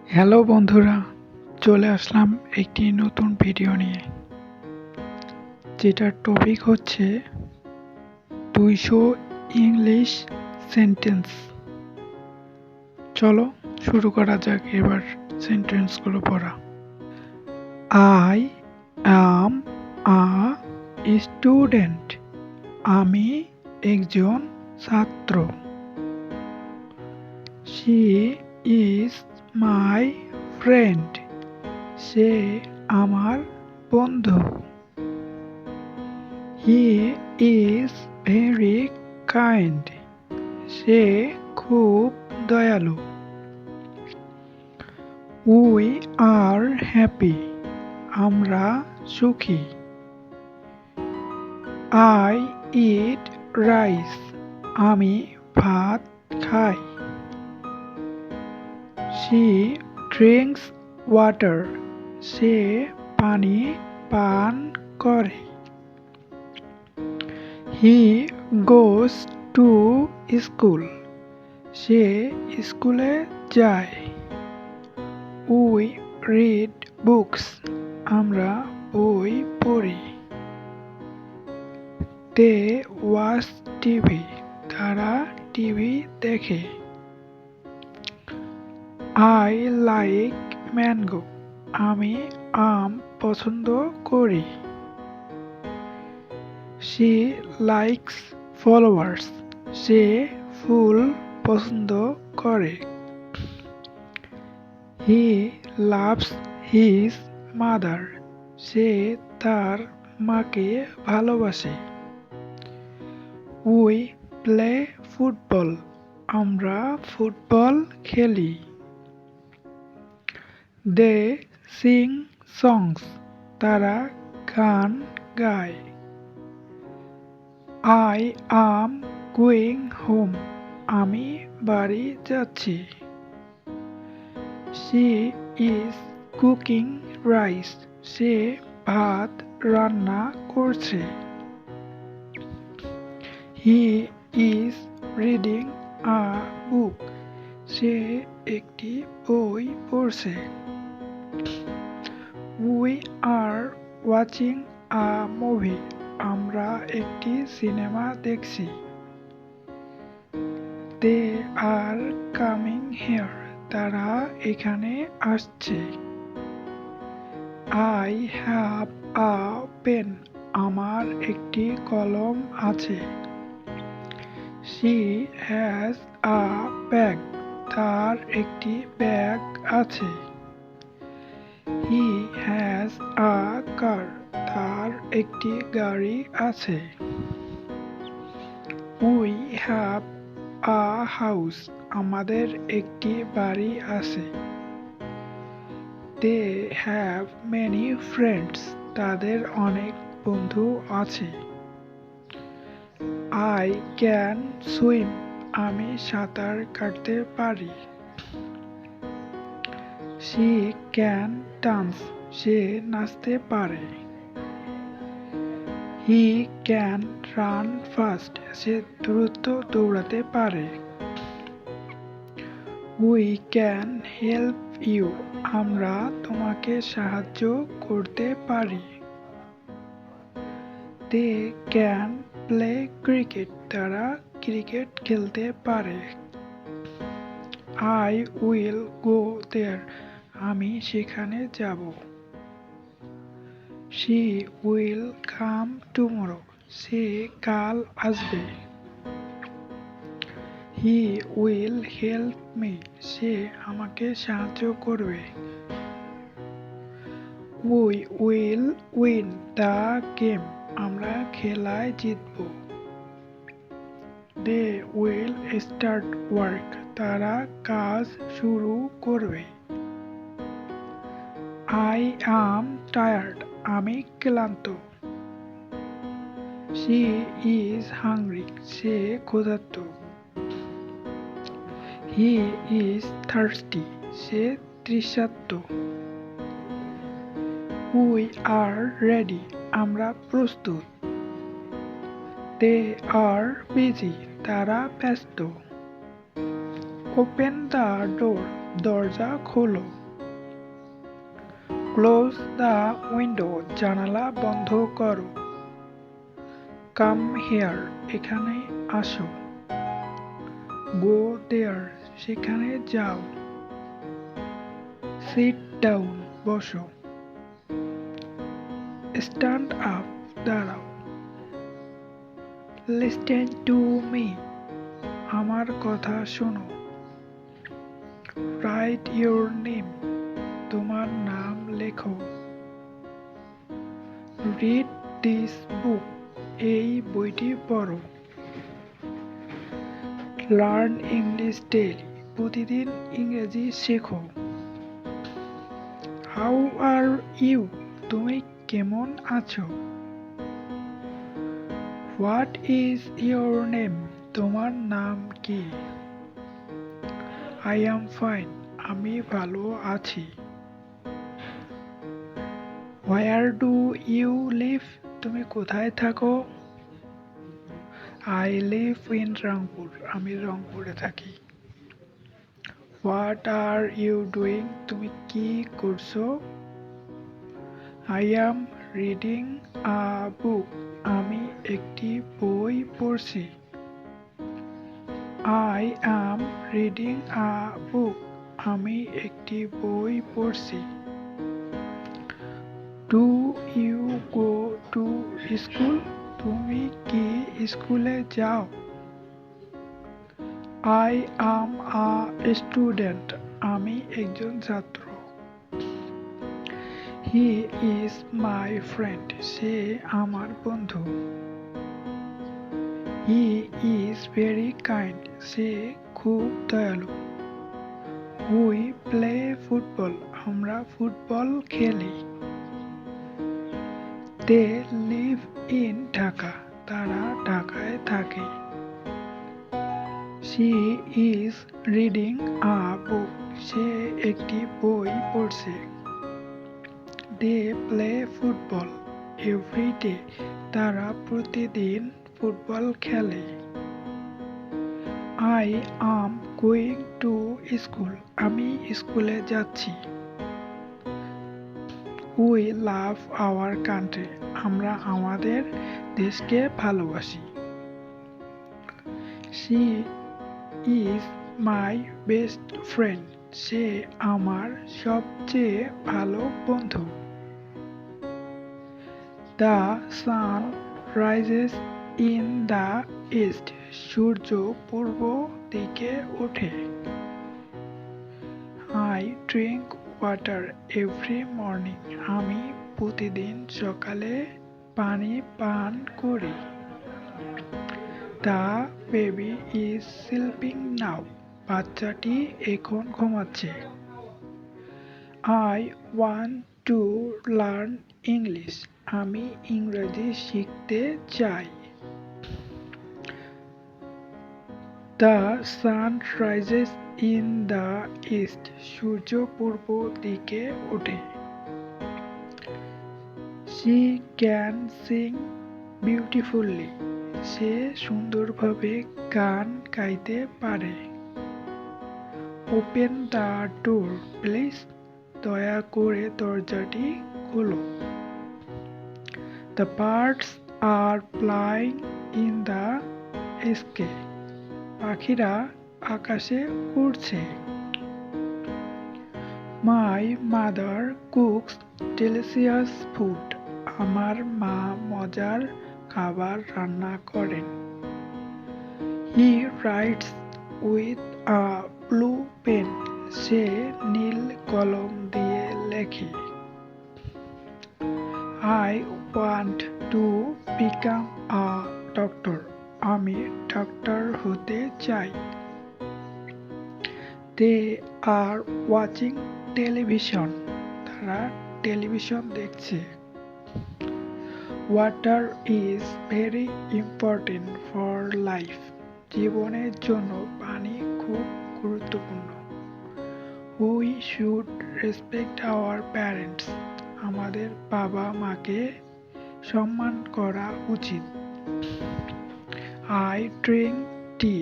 Hello বন্ধুরা, চলে আসলাম একটি নতুন ভিডিও নিয়ে, যেটার টপিক হচ্ছে 200 ইংলিশ সেন্টেন্স। চলো শুরু করা যাক এবার সেন্টেন্সগুলো পড়া। আই অ্যাম আ স্টুডেন্ট, আমি একজন ছাত্র। শি ইজ মাই ফ্রেন্ড, সে আমার বন্ধু। হি ইজ ভেরি কাইন্ড, সে খুব দয়ালু। উই আর হ্যাপি, আমরা সুখী। আই ইট রাইস, আমি ভাত খাই। শি ড্রিঙ্কস ওয়াটার, সে পানি পান করে। হি গোস টু স্কুল, সে স্কুলে যায়। উই রিড বুকস, আমরা বই পড়ি। দে ওয়াচ টিভি, তারা টিভি দেখে। আই লাইক ম্যাঙ্গো, আমি আম পছন্দ করি। শি লাইকস ফ্লাওয়ার্স, সে ফুল পছন্দ করে। হি লাভস হিজ মাদার, সে তার মাকে ভালোবাসে। উই প্লে ফুটবল, আমরা ফুটবল খেলি। দে সিং সংস, তারা গান গায়। আই অ্যাম গোয়িং হোম, আমি বাড়ি যাচ্ছি। শি ইজ কুকিং রাইস, সে ভাত রান্না করছে। He is reading a book, সে একটি বই পড়ছে। We are watching a movie, আমরা একটি সিনেমা দেখছি। দে আর কামিং হিয়ার, তারা এখানে আসছে। আই হ্যাভ আ পেন, আমার একটি কলম আছে। শি হ্যাজ আ ব্যাগ, তার একটি ব্যাগ আছে। হি হ্যাজ আ কার, তার একটি গাড়ি আছে। উই হ্যাভ আ হাউস, আমাদের একটি বাড়ি আছে। দে হ্যাভ মেনি ফ্রেন্ডস, তাদের অনেক বন্ধু আছে। আই ক্যান সুইম, আমি সাঁতার কাটতে পারি। শি ক্যান ডান্স, সে নাচতে পারে। হি ক্যান রান ফাস্ট, সে দ্রুত দৌড়াতে পারে। উই ক্যান হেল্প ইউ, আমরা তোমাকে সাহায্য করতে পারি। দে ক্যান প্লে ক্রিকেট, তারা ক্রিকেট খেলতে পারে। আই উইল গো দেয়ার, আমি সেখানে যাব। শি উইল কাম টুমরো, সে কাল আসবে। হি উইল হেল্প মি, সে আমাকে সাহায্য করবে। We will win the game, আমরা খেলায় জিতব। দে উইল স্টার্ট ওয়ার্ক, তারা কাজ শুরু করবে। আই অ্যাম টায়ার্ড, আমি ক্লান্ত। শি ইজ হাংরি, সে ক্ষুধার্ত। হি ইজ থার্স্টি, সে তৃষ্ণার্ত। উই আর রেডি, আমরা প্রস্তুত। দে আর বিজি, তারা ব্যস্ত। ওপেন দ্য ডোর, দরজা খোলো। ক্লোজ দ্য উইন্ডো, জানালা বন্ধ করো। কাম হিয়ার, এখানে আসো। গো দেয়ার, সেখানে যাও। সিট ডাউন, বসো। স্ট্যান্ড আপ, দাঁড়াও। লিসেন টু মি, আমার কথা শোনো। রাইট ইউর নেম, তোমার নাম লেখো। রিড দিস বুক, এই বইটি পড়ো। লার্ন ইংলিশ ডেইলি, প্রতিদিন ইংরেজি শেখো। হাউ আর ইউ, তুমি কেমন আছো? হোয়াট ইজ ইয়োর নেম, তোমার নাম কি? আই অ্যাম ফাইন, আমি ভালো আছি। হোয়ার ডু ইউ লিভ, তুমি কোথায় থাকো? আই লিভ ইন রংপুর, আমি রংপুরে থাকি। হোয়াট আর ইউ ডুইং, তুমি কি করছো? আই অ্যাম রিডিং আ বুক, আমি একটি বই পড়ছি। আই অ্যাম রিডিং আ বুক, আমি একটি বই পড়ছি। Do you go to school, তুমি কি স্কুলে যাও? আই অ্যাম আ স্টুডেন্ট, আমি একজন ছাত্র। হি ইজ মাই ফ্রেন্ড, সে আমার বন্ধু। হি ইজ ভেরি কাইন্ড, সে খুব দয়ালু। উই প্লে ফুটবল, আমরা ফুটবল খেলি। দে লিভ ইন ঢাকা, তারা ঢাকায় থাকে। She is reading a book, সে একটি বই পড়ছে। They play football every day, তারা প্রতিদিন ফুটবল খেলে। I am going to school, আমি স্কুলে যাচ্ছি। উই লাভ আওয়ার কান্ট্রি, আমরা আমাদের দেশকে ভালোবাসি। She is my best friend, সে আমার সবচেয়ে ভালো বন্ধু। The sun rises in the east, সূর্য পূর্ব দিকে ওঠে। I drink water every morning, আমি প্রতিদিন সকালে পানি পান করি। The baby is sleeping now, বাচ্চাটি এখন ঘুমাচ্ছে। I want to learn English, আমি ইংরেজি শিখতে চাই। The sun rises in the east, সূর্য পূর্ব দিকে ওঠে। শি ক্যান সিং বিউটিফুলি, সে সুন্দরভাবে গান গাইতে পারে। ওপেন দ্য ডোর প্লিজ, দয়া করে দরজাটি খোলো। The birds are flying in the sky, পাখিরা আকাশে উড়ছে। My mother cooks delicious food, আমার মা মজার খাবার রান্না করেন। He writes with a blue pen, সে নীল কলম দিয়ে লেখে। I want to become a doctor, আমি ডাক্তার হতে চাই। দে আর ওয়াচিং টেলিভিশন, তারা টেলিভিশন দেখছে। Water is very important for life, জীবনের জন্য পানি খুব গুরুত্বপূর্ণ। We should respect our parents, আমাদের বাবা মাকে সম্মান করা উচিত। I drink tea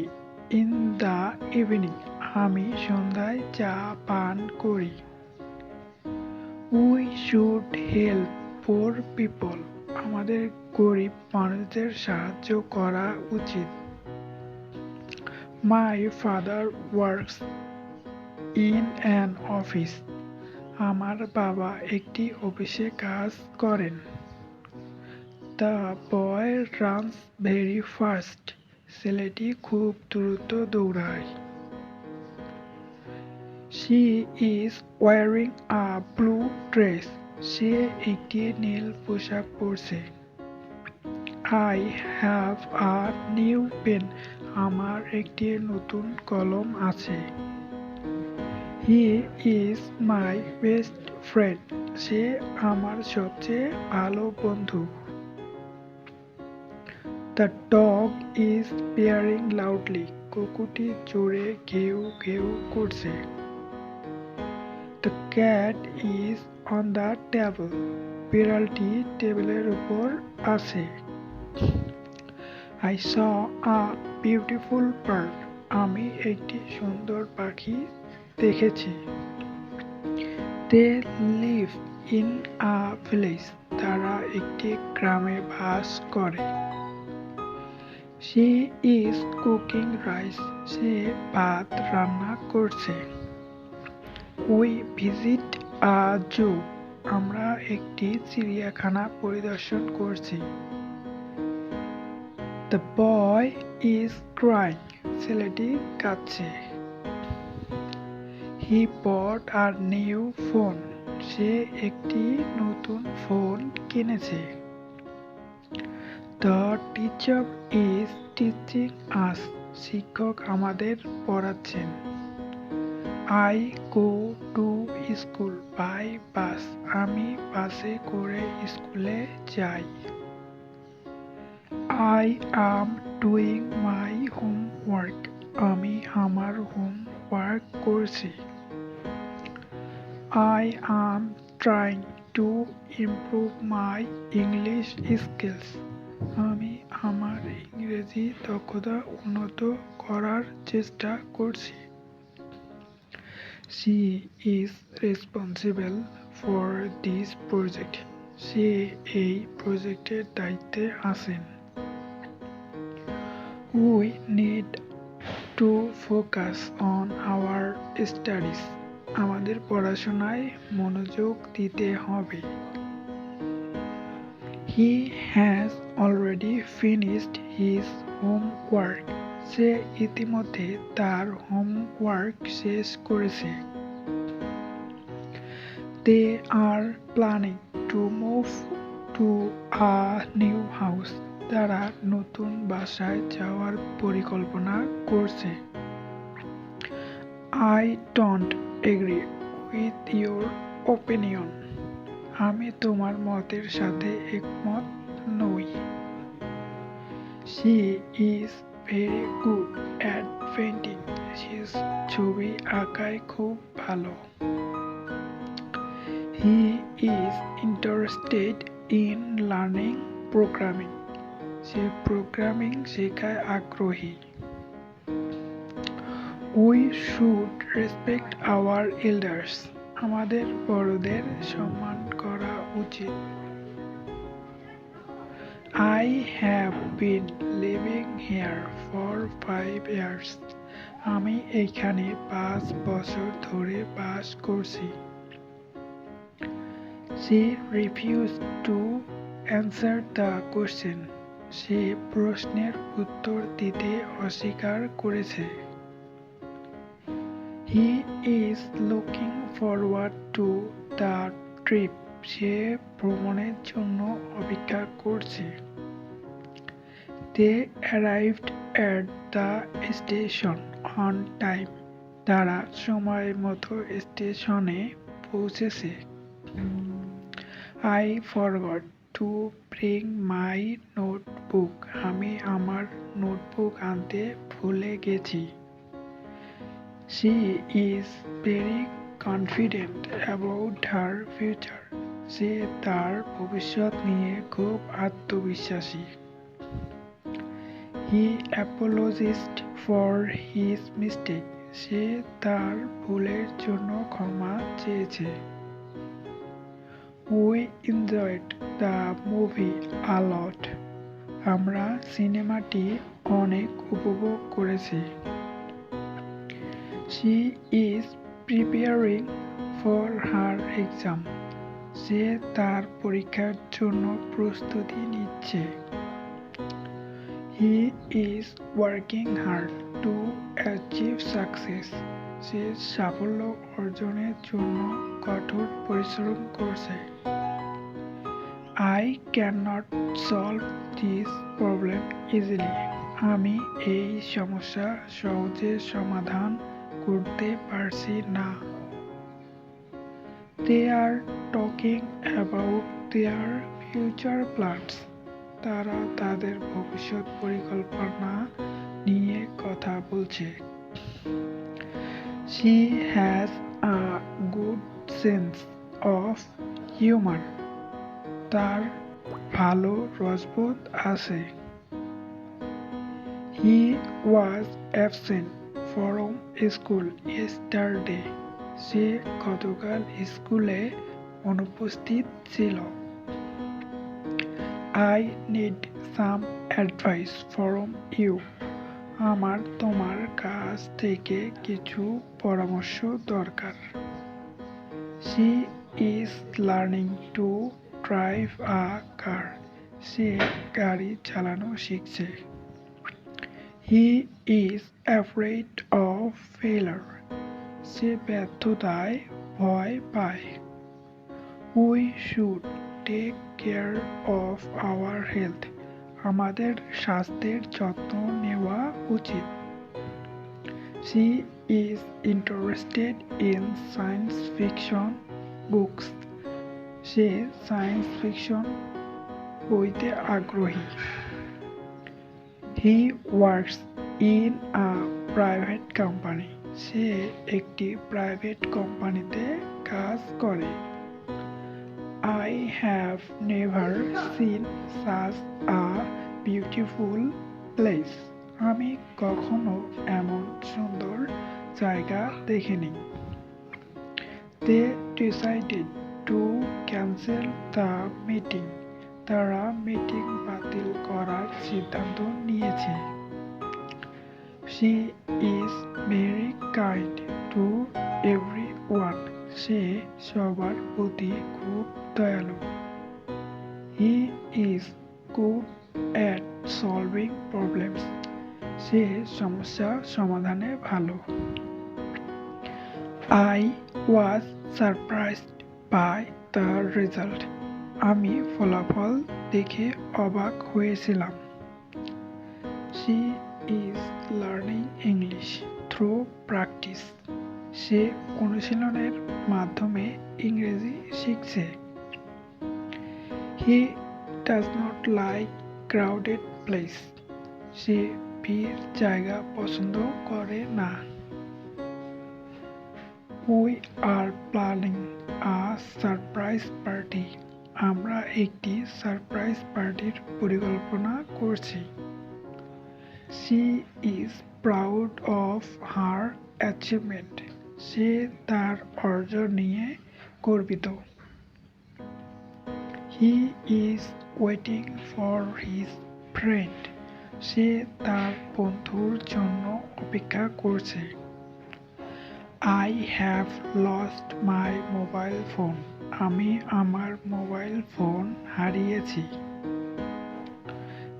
in the evening, আমি সন্ধ্যায় চা পান করি। We should help poor people, আমাদের গরিব মানুষদের সাহায্য করা উচিত। My father works in an office, আমার বাবা একটি অফিসে কাজ করেন। The boy runs very fast, ছেলেটি খুব দ্রুত দৌড়ায়। She is wearing a blue dress, সে একটি নীল পোশাক পরছে। I have a new pen, আমার একটি নতুন কলম আছে। He is my best friend, সে আমার সবচেয়ে ভালো বন্ধু। The dog is barking loudly, কুকুরটি জোরে ঘেউ ঘেউ করছে। The cat is on the table, বিড়ালটি টেবিলের উপর আছে। I saw a beautiful bird, আমি একটি সুন্দর পাখি দেখেছি। They live in a village, তারা একটি গ্রামে বাস করে। শি ইজ কুকিং রাইস, সে ভাত রান্না করছে। উই ভিজিট আ জু, আমরা একটি চিড়িয়াখানা পরিদর্শন করছি। দ্য বয় ইজ ক্রাইং, ছেলেটি কাঁদছে। হি বট আ নিউ ফোন, সে একটি নতুন ফোন কিনেছে। The teacher is teaching us, শিক্ষক আমাদের পড়াচ্ছেন। I go to school by bus, আমি বাসে করে স্কুলে যাই। I am doing my homework, আমি আমার হোমওয়ার্ক করছি। I am trying to improve my English skills, আমি আমার ইংরেজি দক্ষতা উন্নত করার চেষ্টা করছি। She is responsible for this project, সে এই প্রজেক্টের দায়িত্বে আছেন। We need to focus on our studies, আমাদের পড়াশোনায় মনোযোগ দিতে হবে। He has already finished his homework, সে ইতিমধ্যে তার হোমওয়ার্ক শেষ করেছে। They are planning to move to a new house, তারা নতুন বাসায় যাওয়ার পরিকল্পনা করছে। I don't agree with your opinion, আমি তোমার মতের সাথে একমত নই। She is very good at painting, সে ছবি আঁকায় খুব ভালো। He is interested in learning programming, সে প্রোগ্রামিং শেখায় আগ্রহী। We should respect our elders, আমাদের বড়দের সম্মান করা উচিত। I have been living here for 5 years, আমি এখানে 5 বছর ধরে বাস করছি। She refused to answer the question, সে প্রশ্নের উত্তর দিতে অস্বীকার করেছে। He is looking forward to the trip, সে ভ্রমণের জন্য অপেক্ষা করছে। They arrived at the station on time, তারা সময় মতো স্টেশনে পৌঁছেছে। I forgot to bring my notebook, আমি আমার নোটবুক আনতে ভুলে গেছি। She is very confident about her future, সে তার ভবিষ্যৎ নিয়ে খুব আত্মবিশ্বাসী। He apologized for his mistake, সে তার ভুলের জন্য ক্ষমা চেয়েছে। We enjoyed the movie a lot. আমরা সিনেমাটি অনেক উপভোগ করেছি। She is preparing for her exam. সে তার পরীক্ষার জন্য প্রস্তুতি নিচ্ছে। He is working hard to achieve success. সে সাফল্য অর্জনের জন্য কঠোর পরিশ্রম করছে। I cannot solve this problem easily. আমি এই সমস্যা সহজে সমাধান করতে পারছি না। They are talking about their future plans. তারা তাদের ভবিষ্যৎ পরিকল্পনা নিয়ে কথা বলছে। She has a good sense of humor. তার ভালো রসবোধ আছে। He was absent from school yesterday. সে গতকাল স্কুলে অনুপস্থিত ছিল। I need some advice from you. আমার তোমার কাছ থেকে কিছু পরামর্শ দরকার। She is learning to drive a car. সে গাড়ি চালানো শিখছে। He is afraid of failure. সে ব্যর্থতায় ভয় পায়। We should take care of our health. আমাদের স্বাস্থ্যের যত্ন নেওয়া উচিত। She is interested in science fiction books. Say science fiction বইতে আগ্রহী। He works in a private company. সে একটি প্রাইভেট কোম্পানিতে কাজ করে। I have never seen such a beautiful place. আমি কখনো এমন সুন্দর জায়গা দেখিনি। They decided to cancel the meeting. তারা মিটিং বাতিল করার সিদ্ধান্ত নিয়েছে। She is very kind to everyone. সে সবার প্রতি খুব দয়ালু। He is good at solving problems. সে সমস্যা সমাধানে ভালো। I was surprised by the result. আমি ফলাফল দেখে অবাক হয়েছিলাম। She is learning English through practice. সে অনুশীলনের মাধ্যমে ইংরেজি শিখছে। He does not like crowded place. সে ভিড় জায়গা পছন্দ করে না। We are planning a surprise party. আমরা একটি সারপ্রাইজ পার্টির পরিকল্পনা করছি। She is proud of her achievement. সে তার অর্জন নিয়ে গর্বিত। He is waiting for his friend. সে তার বন্ধুর জন্য অপেক্ষা করছে। I have lost my mobile phone. আমি আমার মোবাইল ফোন হারিয়েছি।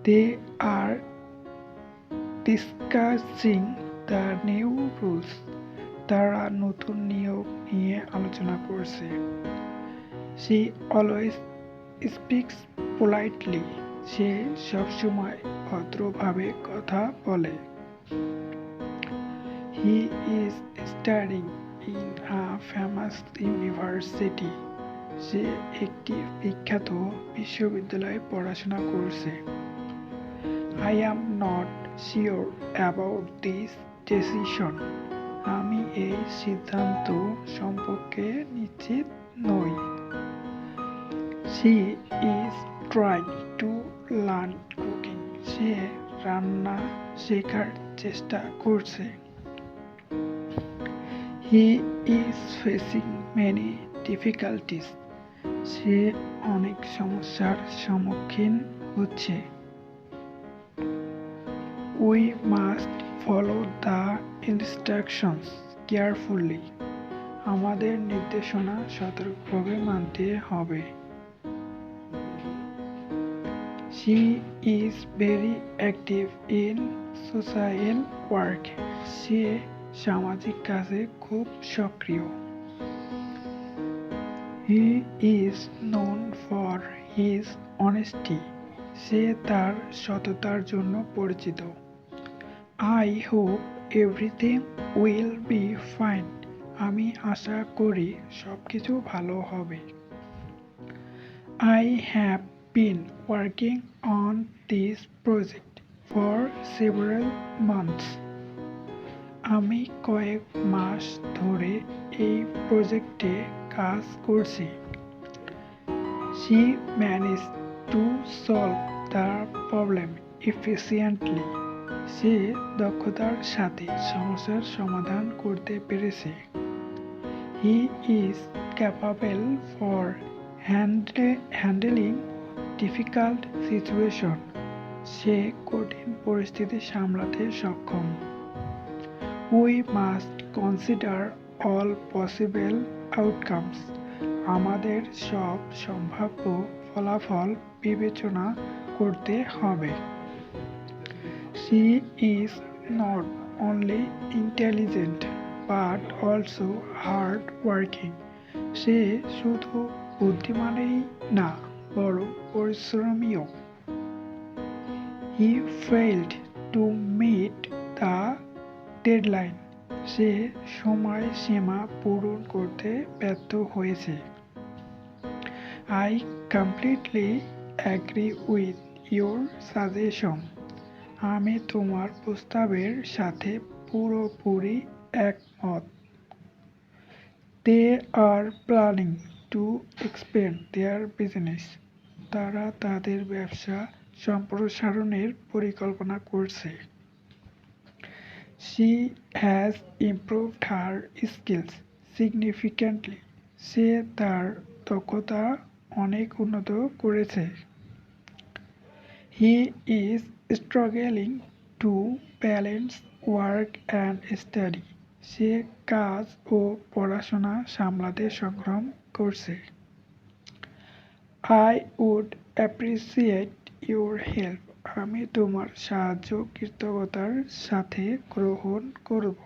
They are discussing the new rules. তারা নতুন নিয়ম নিয়ে আলোচনা করছে। She always speaks politely. সে সবসময় ভদ্রভাবে কথা বলে। He is studying in a famous university. সে একটি বিখ্যাত বিশ্ববিদ্যালয়ে পড়াশোনা করছে। I am not sure about this decision. আমি এই সিদ্ধান্ত সম্পর্কে নিশ্চিত নই। She is trying to learn cooking. সে রান্না শেখার চেষ্টা করছে। He is facing many difficulties. সে অনেক সমস্যার সম্মুখীন হচ্ছে। We must follow the instructions carefully. আমাদের নির্দেশনা সতর্কভাবে মানতে হবে। She is very active in social work. সে সামাজিক কাজে খুব সক্রিয়। He is known for his honesty. সে তার সততার জন্য পরিচিত। I hope everything will be fine. আমি আশা করি সবকিছু ভালো হবে। I have been working on this project for several months. আমি কয়েক মাস ধরে এই প্রজেক্টে কাজ করছি। She managed to solve the problem efficiently. সে দক্ষতার সাথে সমস্যার সমাধান করতে পেরেছে। He is capable for handling difficult situation. সে কঠিন পরিস্থিতি সামলাতে সক্ষম। We must consider all possible outcomes. আমাদের সব সম্ভাব্য ফলাফল বিবেচনা করতে হবে। She is not only intelligent but also hard working. সে শুধু বুদ্ধিমানই না বরং পরিশ্রমীও। He failed to meet the deadline. সে সময়সীমা পূরণ করতে ব্যর্থ হয়েছে। I completely agree with your suggestion. আমি তোমার প্রস্তাবের সাথে পুরোপুরি একমত। They are planning to expand their business. তারা তাদের ব্যবসা সম্প্রসারণের পরিকল্পনা করছে। She has improved her skills significantly. সে তার দক্ষতা অনেক উন্নত করেছে। He is struggling to balance work and study. সে কাজ ও পড়াশোনা সামলাতে সংগ্রাম করছে। I would appreciate your help. আমি তোমার সাহায্য কৃতজ্ঞতার সাথে গ্রহণ করব।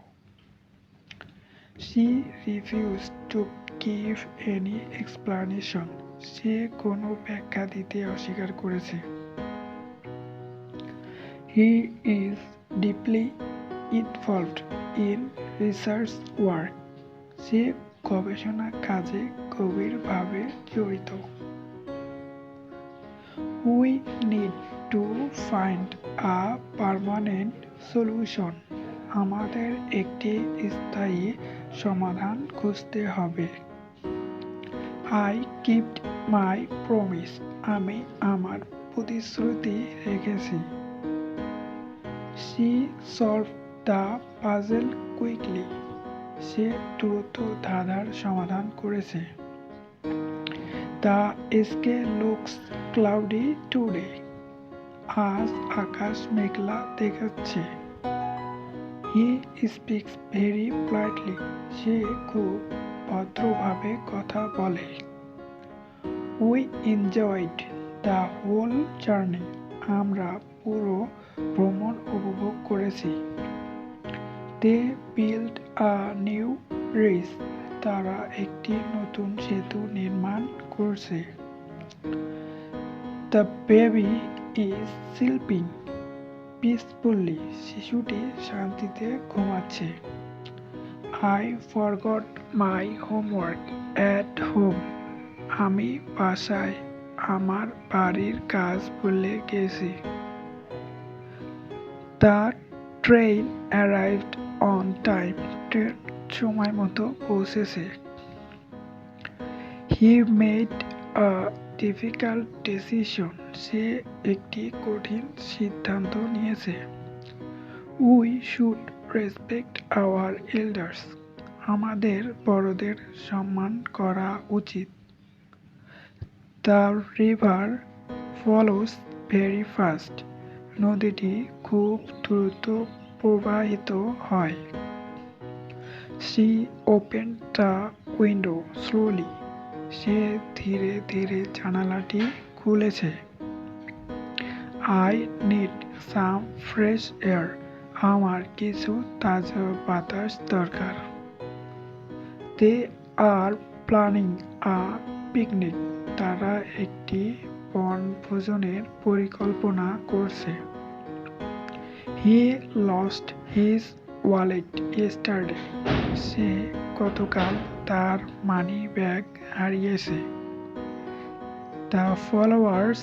She refused to give any explanation. সে কোনো ব্যাখ্যা দিতে অস্বীকার করেছে। He is deeply involved in research work. সে গবেষণা কাজে গভীরভাবে জড়িত। We need to find a permanent solution. আমাদের একটি স্থায়ী সমাধান খুঁজতে হবে। I kept my promise. আমি আমার প্রতিশ্রুতি রেখেছি। She solved the puzzle quickly. সে দ্রুত ধাঁধার সমাধান করেছে। The sky looks cloudy today. আজ আকাশ মেঘলা দেখাচ্ছে। He speaks very politely. সে খুব ভদ্রভাবে কথা বলে। We enjoyed the whole journey. আমরা পুরো ভ্রমণ উপভোগ করেছি। They built a new bridge. তারা একটি নতুন সেতু নির্মাণ করছে। The baby is sleeping peacefully. শিশুটি শান্তিতে ঘুমাচ্ছে। I forgot my homework at home. আমি বাসায় আমার বাড়ির কাজ ভুলে গেছি। The train arrived on time. Train সময় মতো পৌঁছেছে। He made a difficult decision. সে একটি কঠিন সিদ্ধান্ত নিয়েছে। We should respect our elders. আমাদের বড়দের সম্মান করা উচিত। The river follows very fast. নদীটি খুব দ্রুত প্রবাহিত হয়। She open the window slowly. সে ধীরে ধীরে জানালাটি খুলেছে। I need some fresh air. আমার কিছু তাজা বাতাস দরকার। They are planning a picnic. তারা একটি বনভোজনের পরিকল্পনা করছে। He lost his wallet yesterday. সে গতকাল তার মানি ব্যাগ হারিয়েছে। The flowers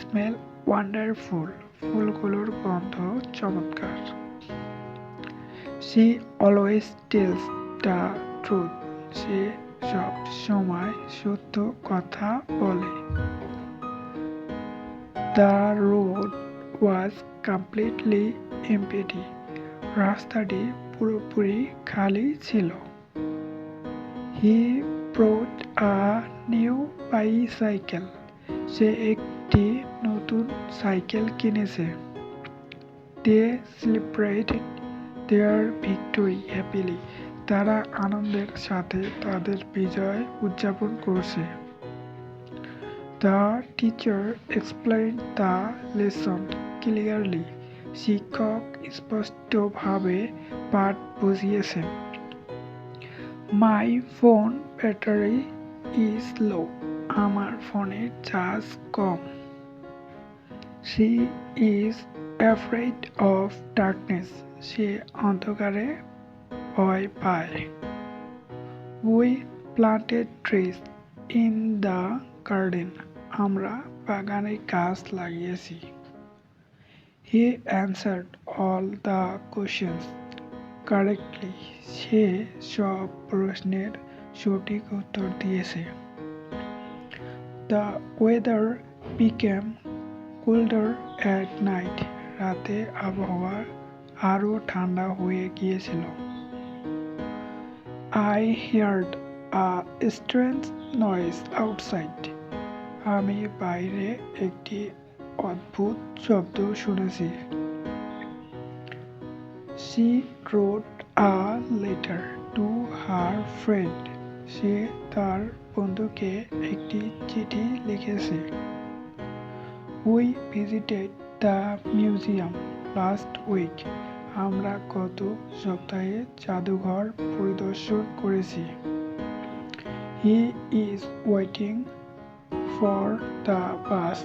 smell wonderful. ফুলগুলোর গন্ধ চমৎকার। She always tells the truth. সে সব সময় সত্য কথা বলে। The road was completely empty. রাস্তাটি পুরোপুরি খালি ছিল। হি ব্রট আ নিউ বাইসাইকেল। সে একটি নতুন সাইকেল কিনেছে। They celebrated their victory happily. তারা আনন্দের সাথে তাদের বিজয় উদযাপন করছে। The teacher explained the lesson clearly. শিক্ষক স্পষ্টভাবে পাঠ বুঝিয়েছেন। My phone battery is low. আমার ফোনের চার্জ কম। She is afraid of darkness. সে অন্ধকারে ভয় পায়। We planted trees in the garden. আমরা বাগানে গাছ লাগিয়েছি। He answered all the questions correctly. সে সব প্রশ্নের সঠিক উত্তর দিয়েছে। The weather became colder at night. রাতে আবহাওয়া আরো ঠান্ডা হয়ে গিয়েছিল। I heard a strange noise outside. আমি বাইরে একটি অদ্ভুত শব্দ শুনেছি। She wrote a letter to her friend. সে তার বন্ধুকে একটি চিঠি লিখেছে। We visited the museum last week. আমরা গত সপ্তাহে জাদুঘর পরিদর্শন করেছি। He is waiting for the bus.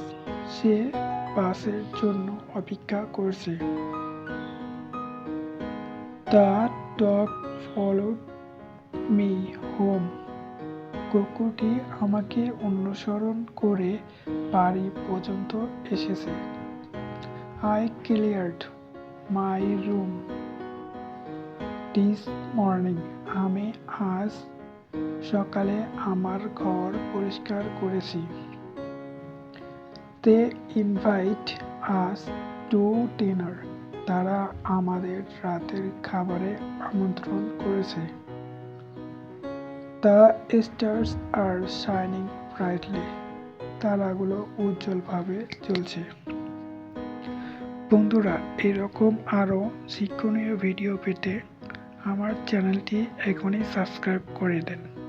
সে বাসের জন্য অপেক্ষা করছে। The dog followed me home. কুকুরটি আমাকে অনুসরণ করে বাড়ি পর্যন্ত এসেছে। I cleared my room this morning. আমি আজ সকালে আমার ঘর পরিষ্কার করেছি। They invite us to dinner. তারা আমাদের রাতের খাবারে আমন্ত্রণ করেছে। The stars are shining brightly. তারাগুলো উজ্জ্বলভাবে জ্বলছে। বন্ধুরা, এরকম আরও শিক্ষণীয় ভিডিও পেতে আমার চ্যানেলটি এখনই সাবস্ক্রাইব করে দেন।